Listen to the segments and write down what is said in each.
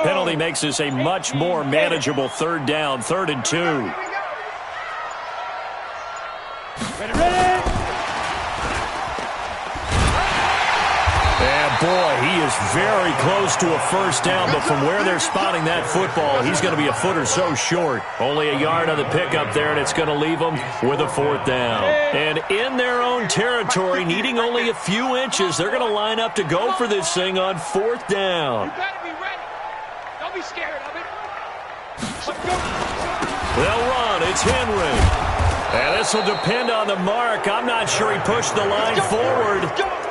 penalty makes this a much more manageable third down, 3rd and 2. Ready. And boy, he is very close to a first down, but from where they're spotting that football, he's going to be a foot or so short. Only a yard on the pickup there, and it's going to leave them with a 4th down. And in their own territory, needing only a few inches, they're going to line up to go for this thing on 4th down. You got to be ready. Don't be scared of it. They'll run. It's Henry. And this will depend on the mark. I'm not sure he pushed the line forward.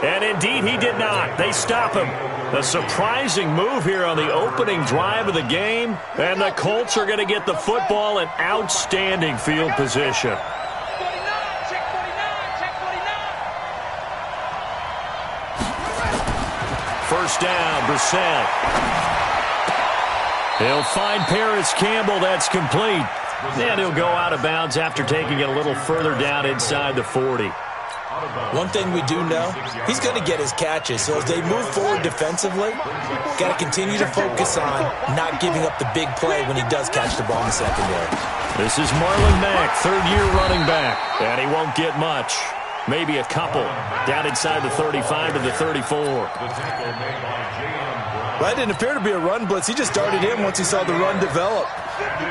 And indeed, he did not. They stop him. A surprising move here on the opening drive of the game. And the Colts are going to get the football in outstanding field position. First down, Brissett. He'll find Paris Campbell. That's complete. And he'll go out of bounds after taking it a little further down inside the 40. One thing we do know, he's going to get his catches. So as they move forward defensively, got to continue to focus on not giving up the big play when he does catch the ball in the secondary. This is Marlon Mack, third-year running back. And he won't get much. Maybe a couple. Down inside the 35 to the 34. That didn't appear to be a run blitz. He just darted in once he saw the run develop.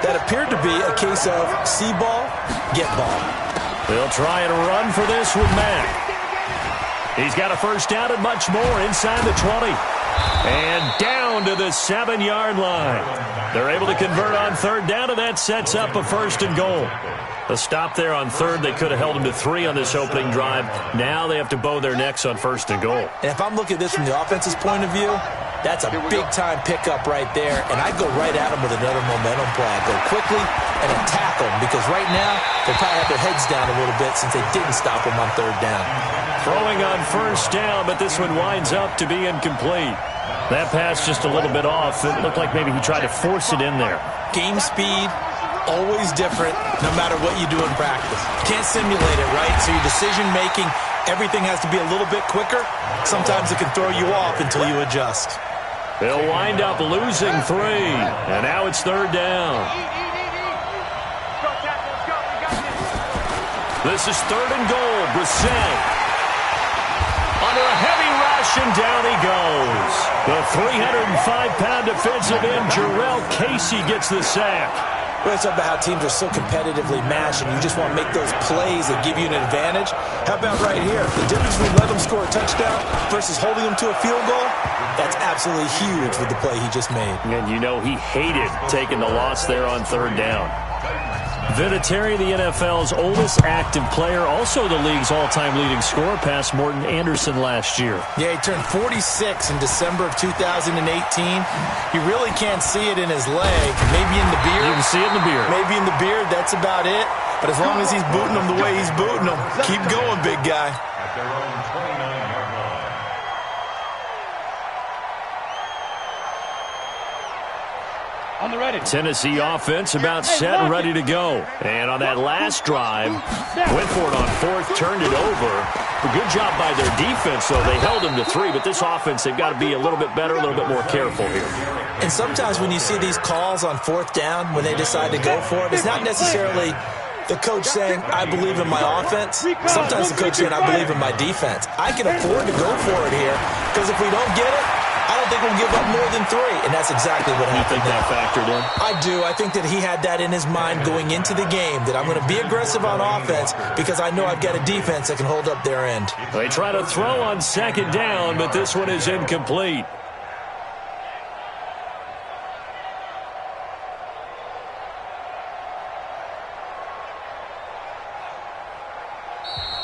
That appeared to be a case of see ball, get ball. They'll try and run for this with Mack. He's got a first down and much more inside the 20. And down to the 7-yard line. They're able to convert on third down, and that sets up a 1st and goal. A stop there on third. They could have held him to 3 on this opening drive. Now they have to bow their necks on 1st and goal. And if I'm looking at this from the offense's point of view, that's a big-time pickup right there, and I'd go right at him with another momentum play. I'd go quickly and attack him, because right now they probably have their heads down a little bit since they didn't stop him on third down. Throwing on first down, but this one winds up to be incomplete. That pass just a little bit off. It looked like maybe he tried to force it in there. Game speed, always different, no matter what you do in practice. Can't simulate it, right? So your decision-making, everything has to be a little bit quicker. Sometimes it can throw you off until you adjust. They'll wind up losing 3, and now it's third down. This is 3rd and goal. Brissett under a heavy rush, and down he goes. The 305-pound defensive end, Jarrell Casey, gets the sack. Well, it's about how teams are so competitively matched, and you just want to make those plays that give you an advantage. How about right here? The difference between letting them score a touchdown versus holding them to a field goal, that's absolutely huge with the play he just made. And you know he hated taking the loss there on third down. Vinatieri, the NFL's oldest active player, also the league's all-time leading scorer, past Morton Anderson last year. Yeah, he turned 46 in December of 2018. You really can't see it in his leg. Maybe in the beard. You can see it in the beard. Maybe in the beard. That's about it. But as long as he's booting them the way he's booting them, keep going, big guy. At their own 29-yard line. On the ready. Tennessee offense about set and ready to go. And on that last drive, went for it on 4th, turned it over. A good job by their defense, though. They held them to 3, but this offense, they've got to be a little bit better, a little bit more careful here. And sometimes when you see these calls on 4th down, when they decide to go for it, it's not necessarily the coach saying, I believe in my offense. Sometimes the coach saying, I believe in my defense. I can afford to go for it here, because if we don't get it, I don't think we'll give up more than 3, and that's exactly what happened. You think that factored in? I do. I think that he had that in his mind going into the game, that I'm going to be aggressive on offense because I know I've got a defense that can hold up their end. They try to throw on 2nd down, but this one is incomplete.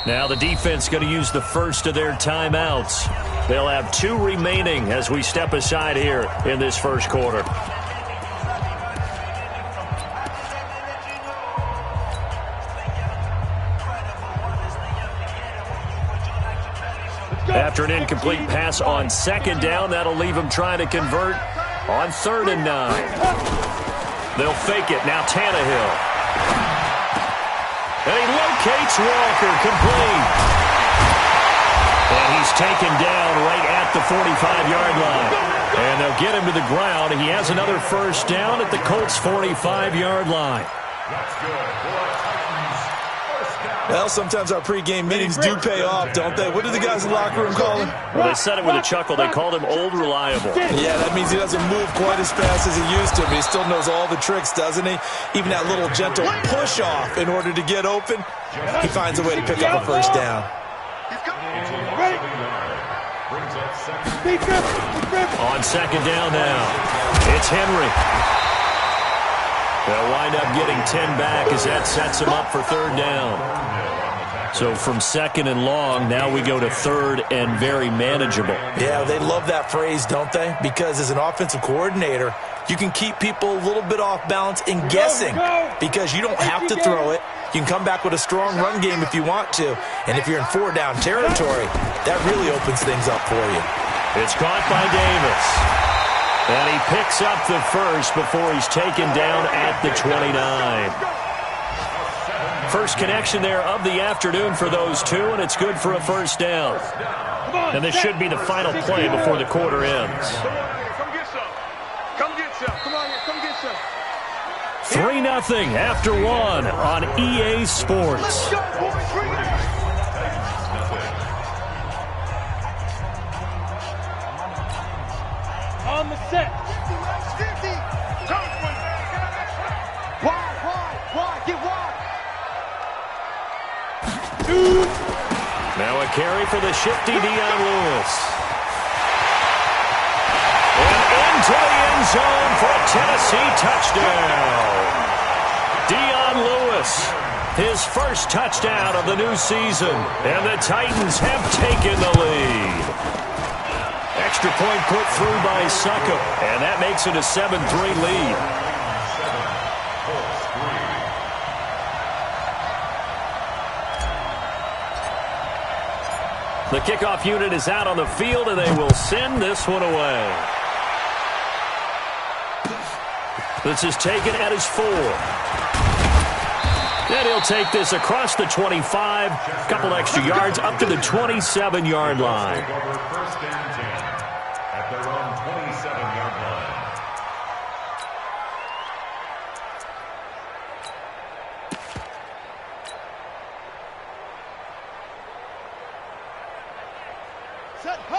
Now the defense going to use the first of their timeouts. They'll have 2 remaining as we step aside here in this first quarter. After an incomplete pass on 2nd down, that'll leave them trying to convert on 3rd and 9. They'll fake it. Now Tannehill. And he locates Walker, complete. And he's taken down right at the 45-yard line. And they'll get him to the ground. He has another first down at the Colts' 45-yard line. That's good. Well, sometimes our pregame meetings do pay off, don't they? What do the guys in the locker room call him? Well, they said it with a chuckle. They called him Old Reliable. Yeah, that means he doesn't move quite as fast as he used to, but he still knows all the tricks, doesn't he? Even that little gentle push-off in order to get open, he finds a way to pick up a first down. On second down now, it's Henry. They'll wind up getting 10 back as that sets him up for third down. So from second and long, now we go to third and very manageable. Yeah, they love that phrase, don't they? Because as an offensive coordinator, you can keep people a little bit off balance in guessing because you don't have to throw it. You can come back with a strong run game if you want to. And if you're in four-down territory, that really opens things up for you. It's caught by Davis. And he picks up the first before he's taken down at the 29. First connection there of the afternoon for those two, and it's good for a first down. And this should be the final play before the quarter ends. Come get some. Come get some. Come on here. Come get some. 3-0 after one on EA Sports. On the set. Wide, get wide. Now a carry for the shifty Dion Lewis. And into the end zone for a Tennessee touchdown. Dion Lewis, his first touchdown of the new season. And the Titans have taken the lead. Extra point put through by Succop, and that makes it a 7-3 lead. The kickoff unit is out on the field, and they will send this one away. This is taken at his 4. And he'll take this across the 25, a couple extra yards, up to the 27-yard line. First and 10 at their own 27-yard line.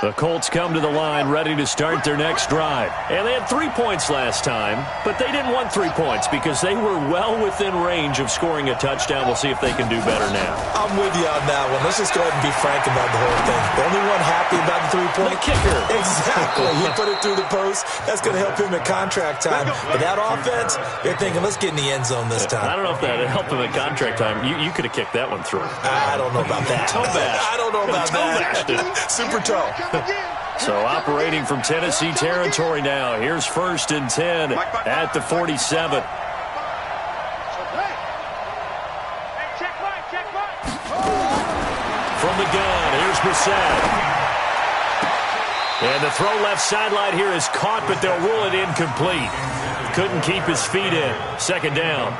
The Colts come to the line ready to start their next drive. And they had 3 points last time, but they didn't want 3 points because they were well within range of scoring a touchdown. We'll see if they can do better now. I'm with you on that one. Let's just go ahead and be frank about the whole thing. The only one happy about the 3-point? The kicker. Exactly. He put it through the post. That's going to help him at contract time. But that offense, they're thinking, let's get in the end zone this time. I don't know if that helped him at contract time. You could have kicked that one through. I don't know about that. Toe bash. I don't know about that. Super toe. So operating from Tennessee territory now. Here's 1st and 10 at the 47. From the gun, here's Brissett. And the throw left sideline here is caught, but they'll rule it incomplete. Couldn't keep his feet in. Second down.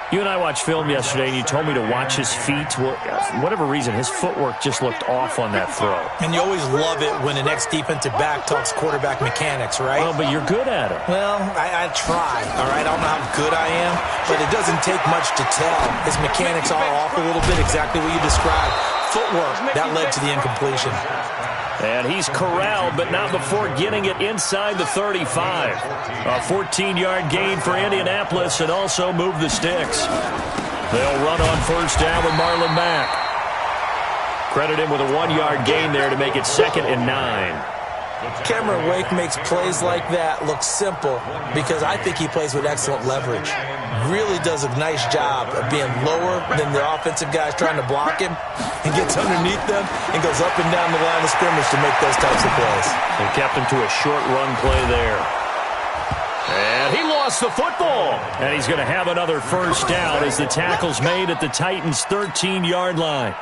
You and I watched film yesterday, and you told me to watch his feet. Well, for whatever reason, his footwork just looked off on that throw. And you always love it when the next defensive back talks quarterback mechanics, right? Well, but you're good at it. Well, I try, all right? I don't know how good I am, but it doesn't take much to tell. His mechanics are off a little bit, exactly what you described. Footwork, that led to the incompletion. And he's corralled, but not before getting it inside the 35. A 14-yard gain for Indianapolis and also move the sticks. They'll run on first down with Marlon Mack. Credit him with a 1-yard gain there to make it 2nd and 9. Cameron Wake makes plays like that look simple because I think he plays with excellent leverage. Really does a nice job of being lower than the offensive guys trying to block him and gets underneath them and goes up and down the line of scrimmage to make those types of plays. They kept him to a short run play there. And he lost the football. And he's going to have another first down as the tackle's made at the Titans' 13-yard line.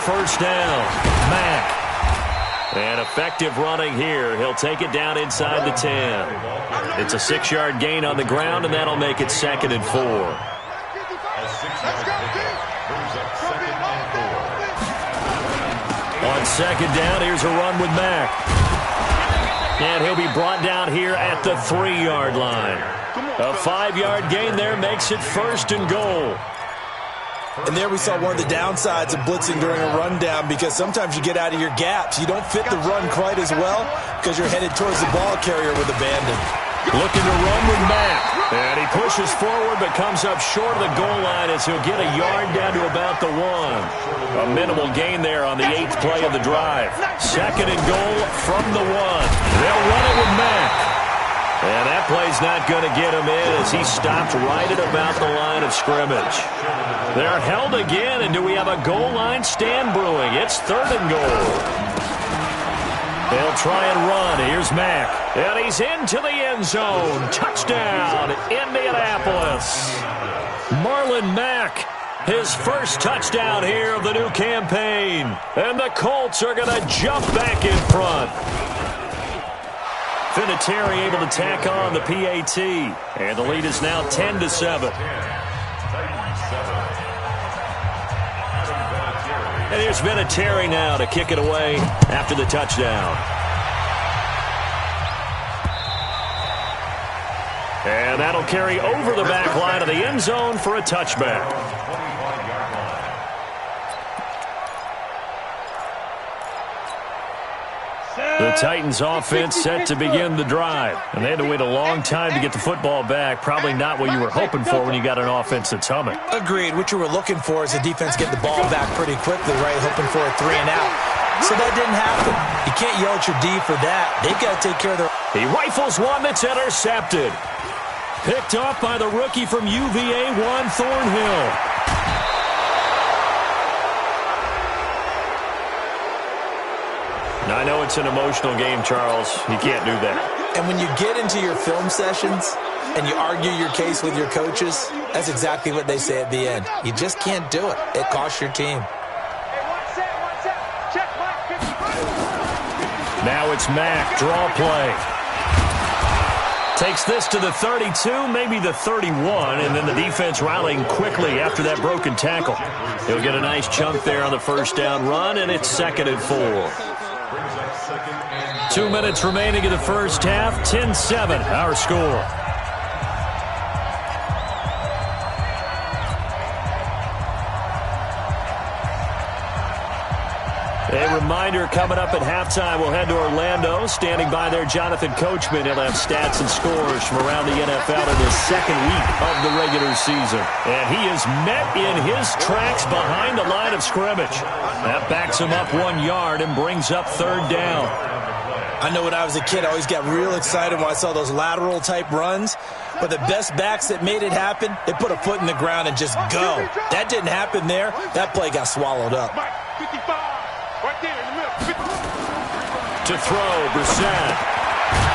First down, Mack. And effective running here. He'll take it down inside the 10. It's a 6-yard gain on the ground, and that'll make it 2nd and 4. On 2nd down, here's a run with Mack. And he'll be brought down here at the 3-yard line. A 5-yard gain there makes it 1st and goal. And there we saw one of the downsides of blitzing during a rundown, because sometimes you get out of your gaps. You don't fit the run quite as well because you're headed towards the ball carrier with abandon. Looking to run with Mack. And he pushes forward but comes up short of the goal line as he'll get a yard down to about the 1. A minimal gain there on the 8th play of the drive. 2nd and goal from the 1. They'll run it with Mack. And that play's not going to get him in as he stopped right at about the line of scrimmage. They're held again, and do we have a goal line stand brewing? It's 3rd and goal. They'll try and run. Here's Mack. And he's into the end zone. Touchdown, Indianapolis. Marlon Mack, his first touchdown here of the new campaign. And the Colts are going to jump back in front. Vinatieri able to tack on the PAT. And the lead is now 10-7. And here's Vinatieri now to kick it away after the touchdown. And that'll carry over the back line of the end zone for a touchback. The Titans offense set to begin the drive. And they had to wait a long time to get the football back. Probably not what you were hoping for when you got an offense that's humming. Agreed. What you were looking for is the defense get the ball back pretty quickly, right? Hoping for a 3 and out. So that didn't happen. You can't yell at your D for that. They've got to take care of their... He rifles one that's intercepted. Picked off by the rookie from UVA, Juan Thornhill. Now, I know it's an emotional game, Charles. You can't do that. And when you get into your film sessions and you argue your case with your coaches, that's exactly what they say at the end. You just can't do it. It costs your team. Now it's Mack, draw play. Takes this to the 32, maybe the 31, and then the defense rallying quickly after that broken tackle. He'll get a nice chunk there on the first down run, and it's 2nd and 4. 2 minutes remaining in the first half, 10-7, our score. A reminder coming up at halftime, we'll head to Orlando. Standing by there, Jonathan Coachman. He'll have stats and scores from around the NFL in the 2nd week of the regular season. And he is met in his tracks behind the line of scrimmage. That backs him up 1 yard and brings up 3rd down. I know when I was a kid, I always got real excited when I saw those lateral-type runs. But the best backs that made it happen, they put a foot in the ground and just go. That didn't happen there. That play got swallowed up. To throw, Brissett.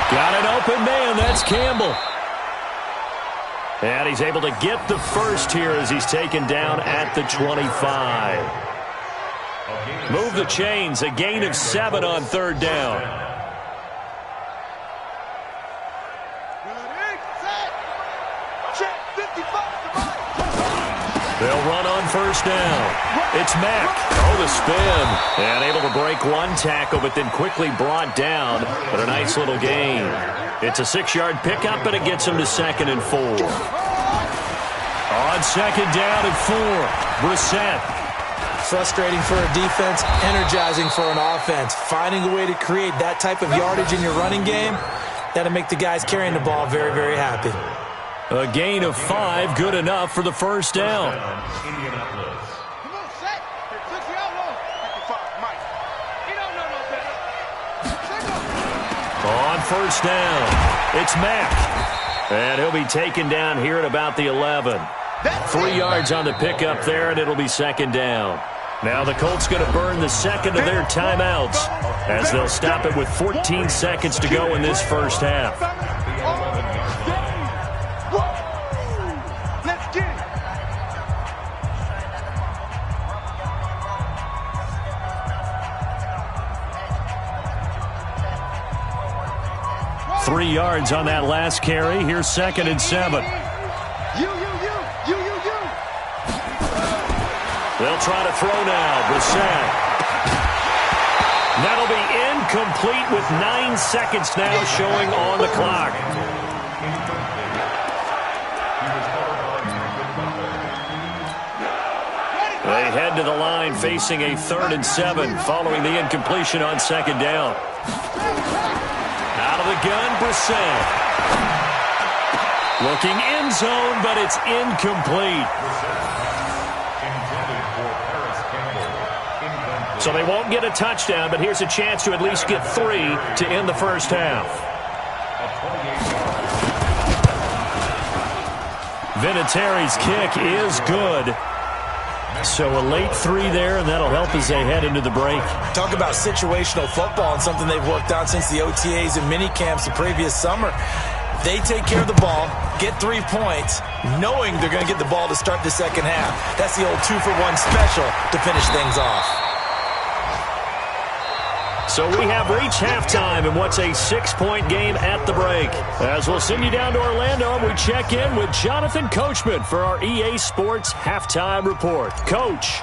Got an open man, that's Campbell. And he's able to get the first here as he's taken down at the 25. Move the chains, a gain of 7 on 3rd down. They'll run on first down. It's Mack. Oh, the spin. And able to break one tackle, but then quickly brought down. But a nice little gain. It's a 6-yard pickup, but it gets him to 2nd and 4. On 2nd down and 4, Brissett. Frustrating for a defense, energizing for an offense. Finding a way to create that type of yardage in your running game, that'll make the guys carrying the ball very, very happy. A gain of 5, good enough for the first down. On first down, it's Mack. And he'll be taken down here at about the 11. 3 yards on the pickup there, and it'll be 2nd down. Now the Colts going to burn the 2nd of their timeouts as they'll stop it with 14 seconds to go in this first half. yards on that last carry. Here's 2nd and 7. You. They'll try to throw now. Brissett. That'll be incomplete with 9 seconds now showing on the clock. They head to the line facing a 3rd and 7 following the incompletion on 2nd down. Out of the gun, Brissett. Looking end zone, but it's incomplete. So they won't get a touchdown, but here's a chance to at least get 3 to end the first half. Vinatieri's kick is good. So a late 3 there, and that'll help as they head into the break. Talk about situational football and something they've worked on since the OTAs and mini camps the previous summer. They take care of the ball, get 3 points, knowing they're going to get the ball to start the second half. That's the old 2-for-1 special to finish things off. So we have reached halftime in what's a 6-point game at the break. As we'll send you down to Orlando, we check in with Jonathan Coachman for our EA Sports Halftime Report. Coach.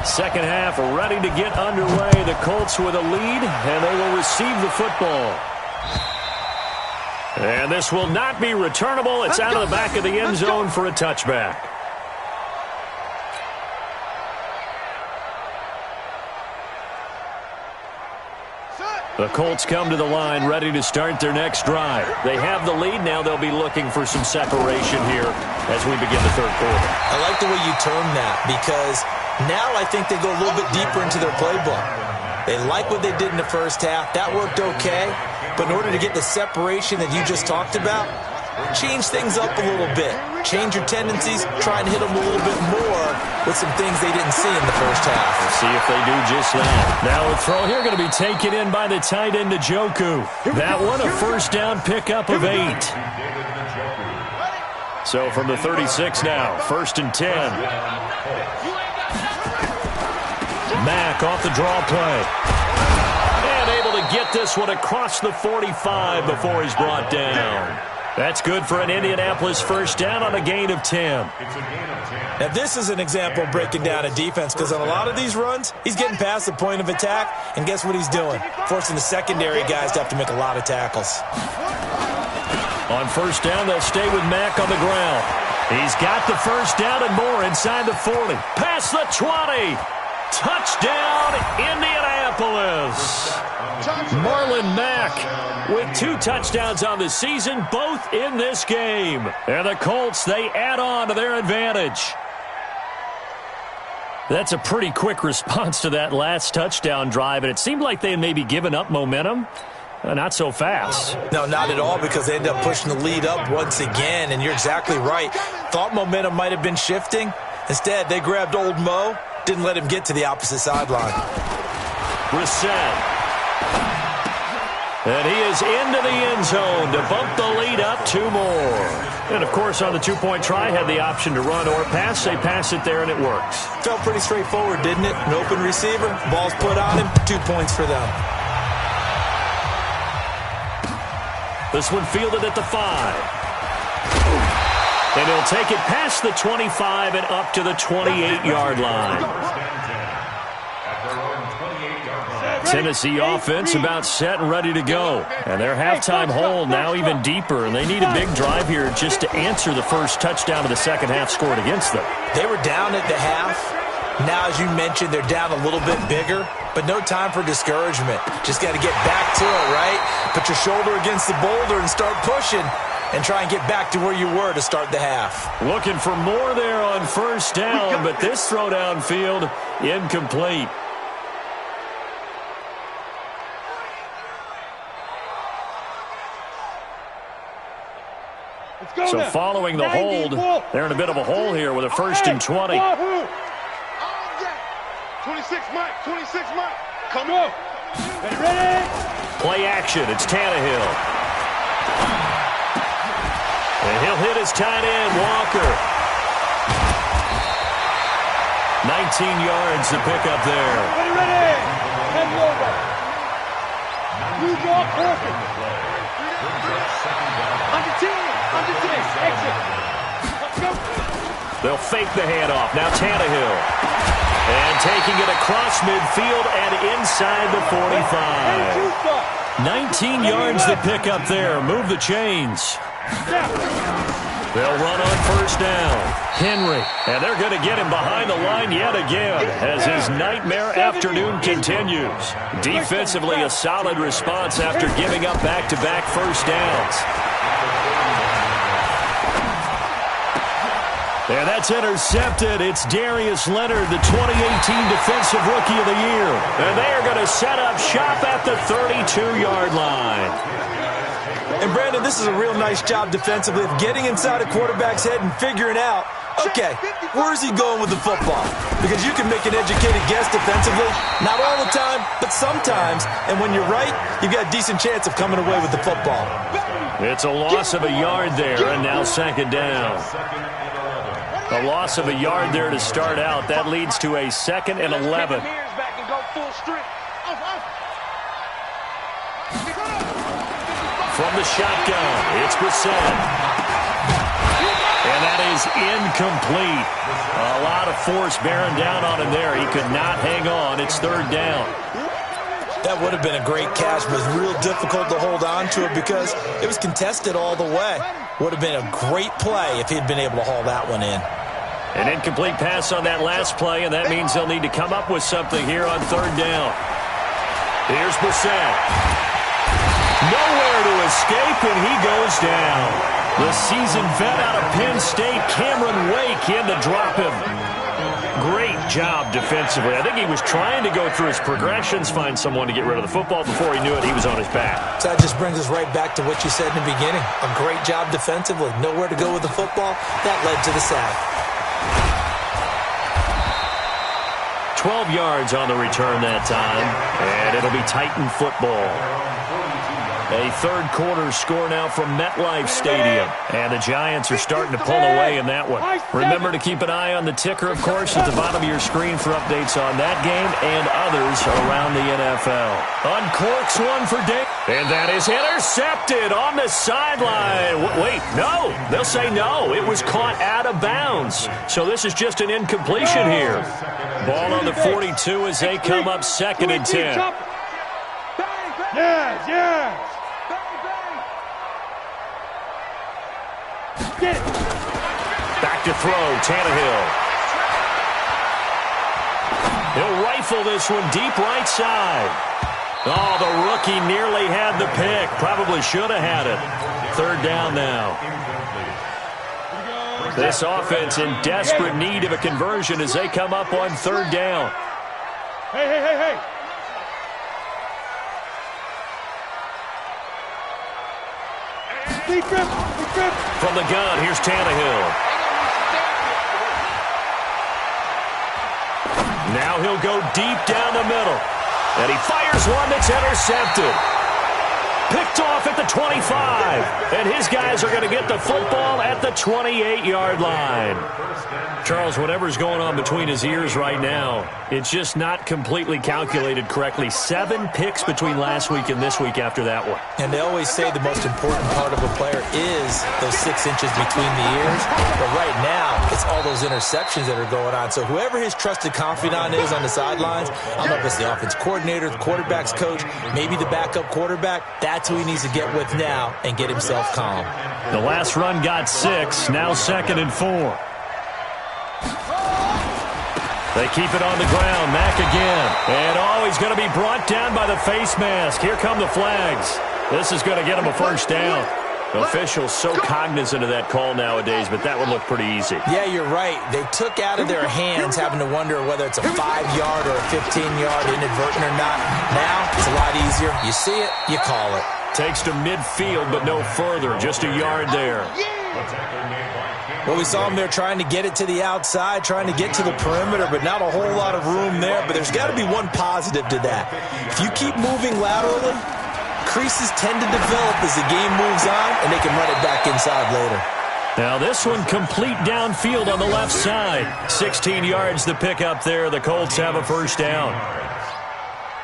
Second half ready to get underway. The Colts with a lead, and they will receive the football. And this will not be returnable. It's out of the back of the end zone for a touchback. The Colts come to the line ready to start their next drive. They have the lead. Now they'll be looking for some separation here as we begin the third quarter. I like the way you term that because now I think they go a little bit deeper into their playbook. They like what they did in the first half. That worked okay. But in order to get the separation that you just talked about, change things up a little bit. Change your tendencies. Try and hit them a little bit more with some things they didn't see in the first half. We'll see if they do just that. Now a throw here going to be taken in by the tight end, Njoku. That one a first down pickup of 8. So from the 36 now, 1st and 10. Mack off the draw play. And able to get this one across the 45 before he's brought down. That's good for an Indianapolis first down on a gain of 10. Now, this is an example of breaking down a defense because on a lot of these runs, he's getting past the point of attack, and guess what he's doing? Forcing the secondary guys to have to make a lot of tackles. On first down, they'll stay with Mack on the ground. He's got the first down and more inside the 40. Past the 20. Touchdown, Indianapolis. Marlon Mack with 2 touchdowns on the season, both in this game. And the Colts, they add on to their advantage. That's a pretty quick response to that last touchdown drive, and it seemed like they had maybe given up momentum. Not so fast. No, not at all, because they ended up pushing the lead up once again, and you're exactly right. Thought momentum might have been shifting. Instead, they grabbed old Mo, didn't let him get to the opposite sideline. Brissett. And he is into the end zone to bump the lead up 2 more. And, of course, on the 2-point try, had the option to run or pass. They pass it there, and it works. Felt pretty straightforward, didn't it? An open receiver, ball's put on him, 2 points for them. This one fielded at the 5. And he'll take it past the 25 and up to the 28-yard line. Tennessee offense about set and ready to go. And their halftime hole now even deeper. And they need a big drive here just to answer the first touchdown of the second half scored against them. They were down at the half. Now, as you mentioned, they're down a little bit bigger. But no time for discouragement. Just got to get back to it, right? Put your shoulder against the boulder and start pushing. And try and get back to where you were to start the half. Looking for more there on first down, but this throw downfield incomplete. So following the hold, they're in a bit of a hole here with a 1st and 20. 26 Mike, come on. Ready? Play action, it's Tannehill. And he'll hit his tight end, Walker. 19 yards to pick up there. Ready. You go perfect. Under 10. Exit. Let's go. They'll fake the handoff. Now Tannehill. And taking it across midfield and inside the 45. 19 yards to pick up there. Move the chains. They'll run on first down. Henry. And they're going to get him behind the line yet again as his nightmare afternoon continues. Defensively, a solid response after giving up back-to-back first downs. And that's intercepted. It's Darius Leonard, the 2018 Defensive Rookie of the Year. And they are going to set up shop at the 32-yard line. And, Brandon, this is a real nice job defensively of getting inside a quarterback's head and figuring out, okay, where is he going with the football? Because you can make an educated guess defensively, not all the time, but sometimes. And when you're right, you've got a decent chance of coming away with the football. It's a loss of a yard there, and now second down. A loss of a yard there to start out. That leads to a 2nd and 11. From the shotgun, it's Brissett. And that is incomplete. A lot of force bearing down on him there. He could not hang on. It's third down. That would have been a great catch, but it was real difficult to hold on to it because it was contested all the way. Would have been a great play if he'd been able to haul that one in. An incomplete pass on that last play, and that means they'll need to come up with something here on third down. Here's Brissett. Nowhere to escape, and he goes down. The seasoned vet out of Penn State, Cameron Wake, in to drop him. Great job defensively. I think he was trying to go through his progressions, find someone to get rid of the football. Before he knew it, he was on his back. So that just brings us right back to what you said in the beginning. A great job defensively. Nowhere to go with the football. That led to the sack. 12 yards on the return that time, and it'll be Titan football. A third quarter score now from MetLife Stadium. And the Giants are starting to pull away in that one. Remember to keep an eye on the ticker, of course, at the bottom of your screen for updates on that game and others around the NFL. Uncorks one for Dave. And that is intercepted on the sideline. Wait, no. They'll say no. It was caught out of bounds. So this is just an incompletion here. Ball on the 42 as they come up 2nd and 10. Yes. Back to throw, Tannehill. He'll rifle this one deep right side. Oh, the rookie nearly had the pick. Probably should have had it. Third down now. This offense in desperate need of a conversion as they come up on third down. Hey. From the gun, here's Tannehill. Now he'll go deep down the middle. And he fires one that's intercepted. Picked off at the 25. And his guys are going to get the football at the 28-yard line. Charles, whatever's going on between his ears right now, it's just not completely calculated correctly. 7 picks between last week and this week after that one. And they always say the most important part of a player is those 6 inches between the ears. But right now, it's all those interceptions that are going on. So whoever his trusted confidant is on the sidelines, I don't know if it's the offense coordinator, the quarterback's coach, maybe the backup quarterback, that's who he needs to get with now and get himself calm. The last run got 6, now 2nd and 4. They keep it on the ground. Mack again. And, he's going to be brought down by the face mask. Here come the flags. This is going to get him a first down. Officials so cognizant of that call nowadays, but that would look pretty easy. Yeah, you're right. They took out of their hands having to wonder whether it's a 5-yard or a 15-yard inadvertent or not. Now, it's a lot easier. You see it, you call it. Takes to midfield, but no further. Just a yard there. Well, we saw him there trying to get it to the outside, trying to get to the perimeter, but not a whole lot of room there. But there's got to be one positive to that. If you keep moving laterally, creases tend to develop as the game moves on, and they can run it back inside later. Now this one complete downfield on the left side. 16 yards to pick up there. The Colts have a first down.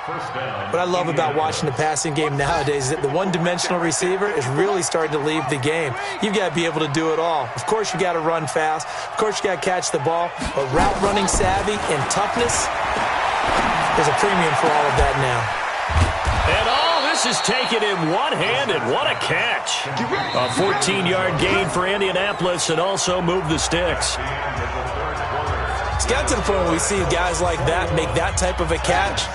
First down. What I love about watching the passing game nowadays is that the one-dimensional receiver is really starting to leave the game. You've got to be able to do it all. Of course, you got to run fast. Of course, you got to catch the ball. But route running savvy and toughness, there's a premium for all of that now. And all this is taken in one-handed. What a catch. A 14-yard gain for Indianapolis and also move the sticks. It's got to the point where we see guys like that make that type of a catch.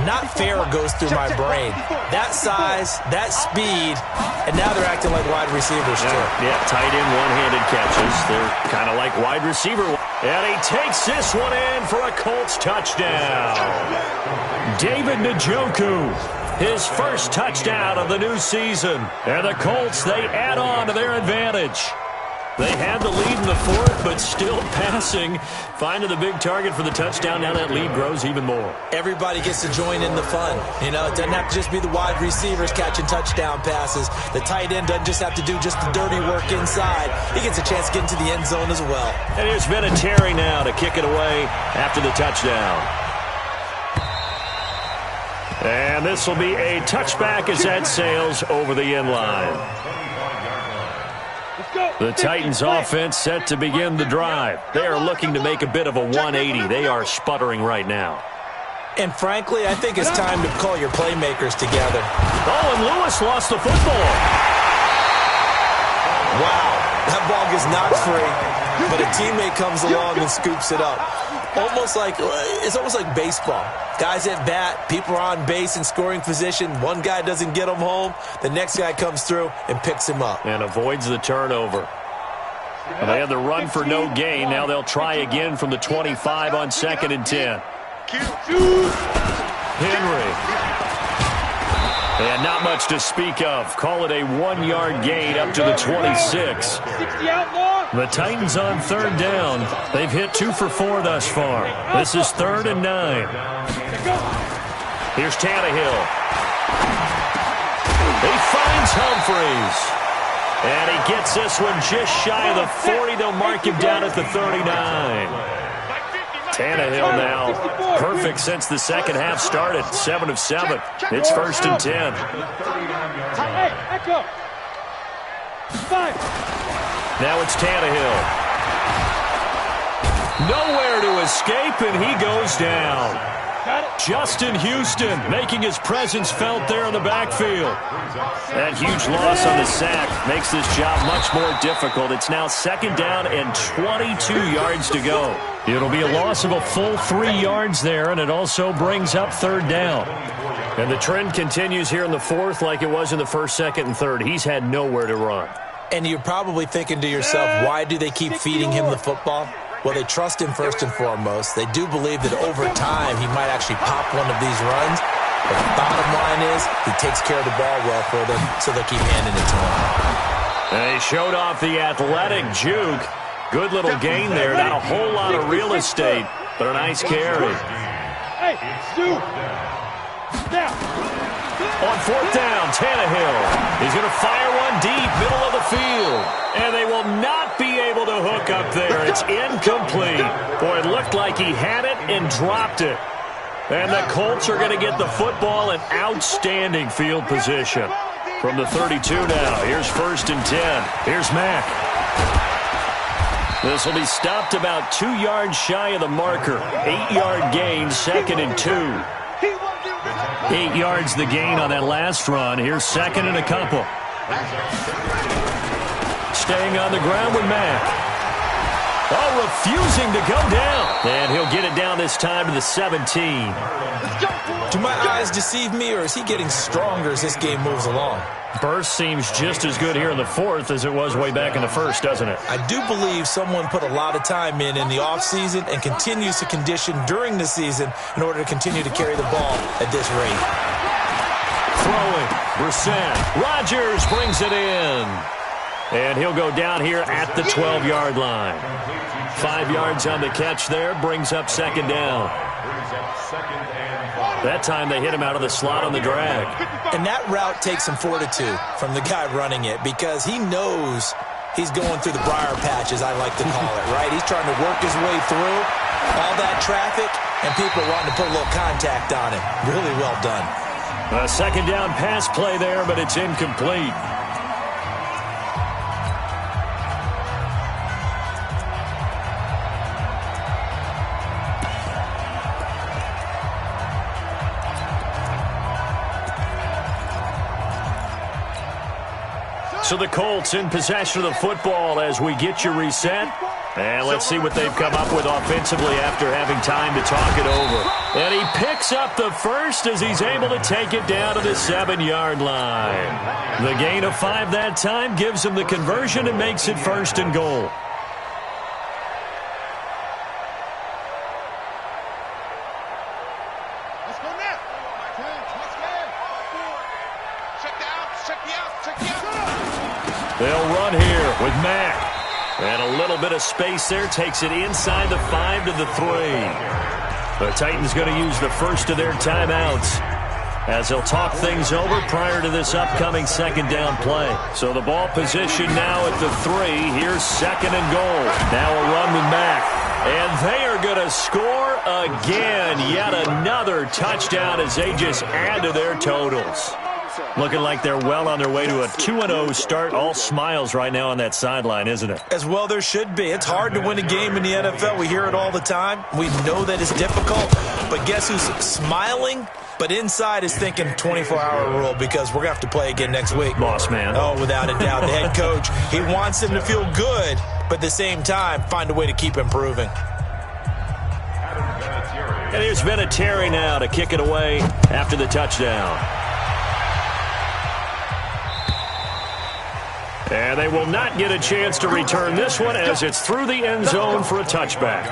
Not fair goes through my brain. That size, that speed, and now they're acting like wide receivers too. Yeah, tight end one-handed catches. They're kind of like wide receiver. And he takes this one in for a Colts touchdown. David Njoku, his first touchdown of the new season. And the Colts, they add on to their advantage. They had the lead in the fourth, but still passing. Finding the big target for the touchdown. Now that lead grows even more. Everybody gets to join in the fun. You know, it doesn't have to just be the wide receivers catching touchdown passes. The tight end doesn't just have to do just the dirty work inside. He gets a chance to get into the end zone as well. And here's Vinatieri now to kick it away after the touchdown. And this will be a touchback as that sails over the end line. The Titans offense set to begin the drive. They are looking to make a bit of a 180. They are sputtering right now. And frankly, I think it's time to call your playmakers together. Oh, and Lewis lost the football. Wow, that ball gets knocked free, but a teammate comes along and scoops it up. It's almost like baseball. Guys at bat, people are on base in scoring position. One guy doesn't get him home. The next guy comes through and picks him up. And avoids the turnover. Well, they had the run for no gain. Now they'll try again from the 25 on 2nd and 10. Henry. And not much to speak of. Call it a 1-yard gain up to the 26. The Titans on 3rd down. They've hit 2 for 4 thus far. This is 3rd and 9. Here's Tannehill. He finds Humphries. And he gets this one just shy of the 40. They'll mark him down at the 39. Tannehill now perfect since the second half started. 7 of 7. It's 1st and 10. Now it's Tannehill. Nowhere to escape, and he goes down. Justin Houston making his presence felt there in the backfield. That huge loss on the sack makes this job much more difficult. It's now 2nd down and 22 yards to go. It'll be a loss of a full 3 yards there, and it also brings up 3rd down. And the trend continues here in the 4th like it was in the 1st, 2nd, and 3rd. He's had nowhere to run. And you're probably thinking to yourself, why do they keep feeding him the football? Well, they trust him first and foremost. They do believe that over time he might actually pop one of these runs. But the bottom line is he takes care of the ball well for them, so they'll keep handing it to him. And he showed off the athletic juke. Good little gain there. Not a whole lot of real estate, but a nice carry. Hey, Stu. Now. On 4th down, Tannehill. He's going to fire one deep, middle of the field. And they will not be able to hook up there. It's incomplete. Boy, it looked like he had it and dropped it. And the Colts are going to get the football in outstanding field position. From the 32 now, here's 1st and 10. Here's Mack. This will be stopped about 2 yards shy of the marker. 8-yard gain, 2nd and 2. 8 yards the gain on that last run. Here's 2nd and a couple. Staying on the ground with Mack. Oh, refusing to go down. And he'll get it down this time to the 17. Do my eyes deceive me, or is he getting stronger as this game moves along? Burst seems just as good here in the 4th as it was way back in the 1st, doesn't it? I do believe someone put a lot of time in the offseason and continues to condition during the season in order to continue to carry the ball at this rate. Throwing. Brissett. Rodgers brings it in. And he'll go down here at the 12-yard line. 5 yards on the catch there. Brings up 2nd down. That time they hit him out of the slot on the drag. And that route takes some fortitude from the guy running it because he knows he's going through the briar patch, as I like to call it, right? He's trying to work his way through. All that traffic and people wanting to put a little contact on it. Really well done. A second down pass play there, but it's incomplete. So the Colts in possession of the football as we get you reset. And let's see what they've come up with offensively after having time to talk it over. And he picks up the first as he's able to take it down to the 7-yard line. The gain of 5 that time gives him the conversion and makes it 1st and goal. They'll run here with Mack. And a little bit of space there. Takes it inside the 5 to the 3. The Titans going to use the first of their timeouts as they'll talk things over prior to this upcoming second down play. So the ball position now at the 3. Here's 2nd and goal. Now a run with Mack. And they are going to score again. Yet another touchdown as they just add to their totals. Looking like they're well on their way to a 2-0 start. All smiles right now on that sideline, isn't it? As well there should be. It's hard to win a game in the NFL. We hear it all the time. We know that it's difficult. But guess who's smiling? But inside is thinking 24-hour rule because we're going to have to play again next week. Boss man. Oh, without a doubt. The head coach, he wants them to feel good, but at the same time, find a way to keep improving. And here's Vinatieri now to kick it away after the touchdown. And they will not get a chance to return this one as it's through the end zone for a touchback.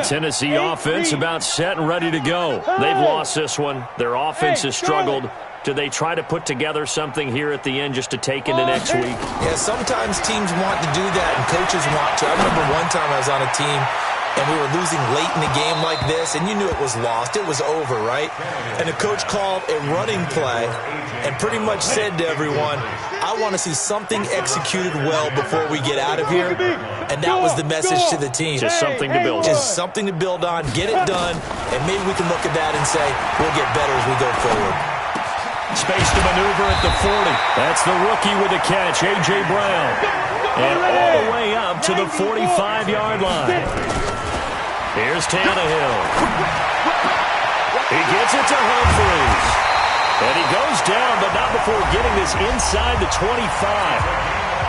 Tennessee offense about set and ready to go. They've lost this one. Their offense has struggled. Do they try to put together something here at the end just to take into next week? Yeah, sometimes teams want to do that and coaches want to. I remember one time I was on a team and we were losing late in the game like this, and you knew it was lost. It was over, right? And the coach called a running play and pretty much said to everyone, I want to see something executed well before we get out of here. And that was the message to the team. Just something to build on. Just something to build on, get it done, and maybe we can look at that and say, we'll get better as we go forward. Space to maneuver at the 40. That's the rookie with the catch, A.J. Brown. And all the way up to the 45-yard line. Here's Tannehill. He gets it to Humphries. And he goes down, but not before getting this inside the 25.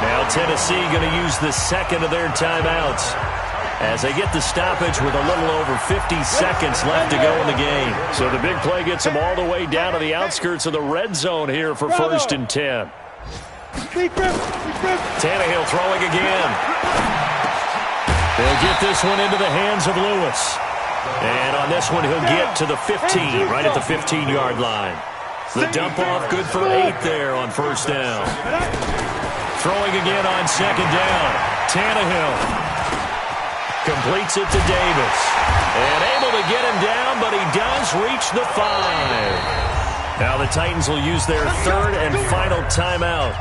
Now Tennessee going to use the second of their timeouts as they get the stoppage with a little over 50 seconds left to go in the game. So the big play gets them all the way down to the outskirts of the red zone here for 1st and 10. Tannehill throwing again. They'll get this one into the hands of Lewis. And on this one, he'll get to the 15, right at the 15-yard line. The dump off good for 8 there on 1st down. Throwing again on 2nd down. Tannehill completes it to Davis. And able to get him down, but he does reach the 5. Now the Titans will use their 3rd and final timeout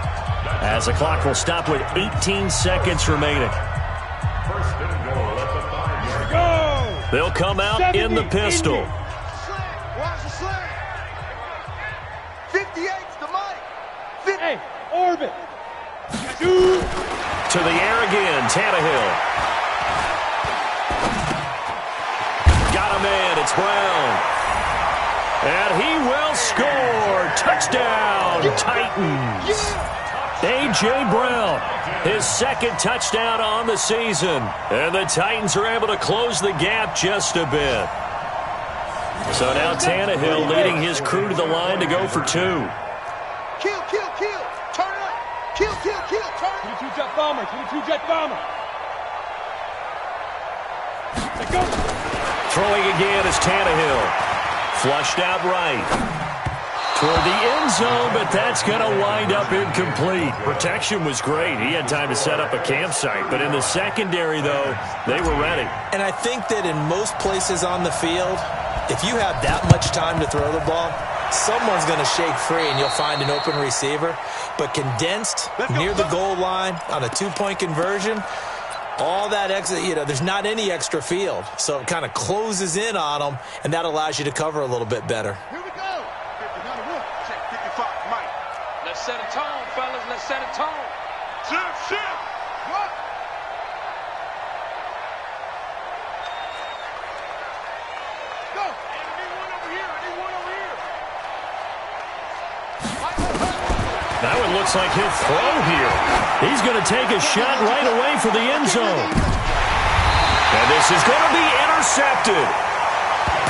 as the clock will stop with 18 seconds remaining. They'll come out in the pistol. Watch the slant. 58's the money. Hey, orbit. To the air again, Tannehill. Got a man, it's Brown. And he will score. Touchdown, Titans. A.J. Brown, his 2nd touchdown on the season. And the Titans are able to close the gap just a bit. So now Tannehill leading his crew to the line to go for 2. Kill, kill, kill. Turn it up. Kill, kill, kill. Turn it up. 22 jet bomber. 22 jet bomber. Let's go. Throwing again is Tannehill. Flushed out right. Toward the end zone, but that's going to wind up incomplete. Protection was great. He had time to set up a campsite. But in the secondary, though, they were ready. And I think that in most places on the field, if you have that much time to throw the ball, someone's going to shake free and you'll find an open receiver. But condensed near the goal line on a two-point conversion, all that extra, there's not any extra field. So it kind of closes in on them, and that allows you to cover a little bit better. Here we go. Check 55, Mike. Let's set a tone, fellas. Let's set a tone. Shift. What? Go. Anyone over here. That one looks like he'll throw here. He's going to take a shot right away for the end zone. And this is going to be intercepted.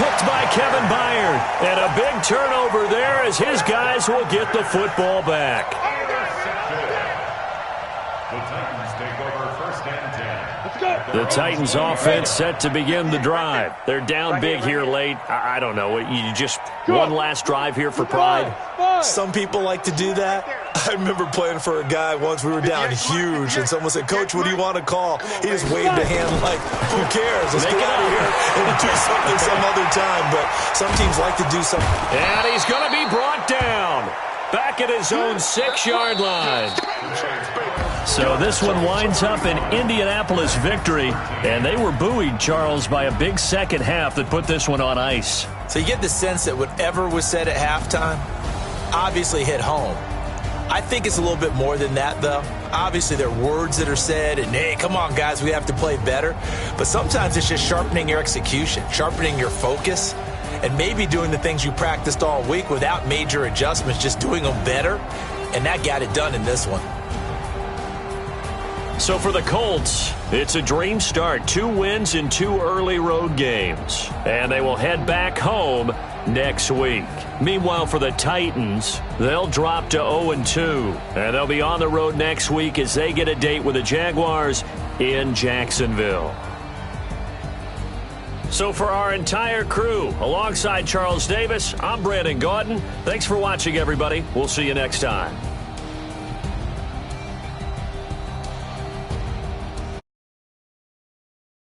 Picked by Kevin Byard. And a big turnover there as his guys will get the football back. The Titans take over first and 10. Let's go. The Titans offense set to begin the drive. They're down big here late. I don't know. You just one last drive here for pride. Some people like to do that. I remember playing for a guy once. We were down huge, and someone said, "Coach, what do you want to call?" He just waved a hand like, "Who cares? Let's get out of here and do something some other time." But some teams like to do something. And he's going to be brought down. Back at his own 6-yard line. So this one winds up an Indianapolis victory. And they were buoyed, Charles, by a big second half that put this one on ice. So you get the sense that whatever was said at halftime obviously hit home. I think it's a little bit more than that, though. Obviously, there are words that are said, and, hey, come on, guys, we have to play better. But sometimes it's just sharpening your execution, sharpening your focus, and maybe doing the things you practiced all week without major adjustments, just doing them better. And that got it done in this one. So for the Colts, it's a dream start. 2 wins in 2 early road games. And they will head back home next week. Meanwhile, for the Titans, they'll drop to 0-2. And they'll be on the road next week as they get a date with the Jaguars in Jacksonville. So for our entire crew, alongside Charles Davis, I'm Brandon Gaudin. Thanks for watching, everybody. We'll see you next time.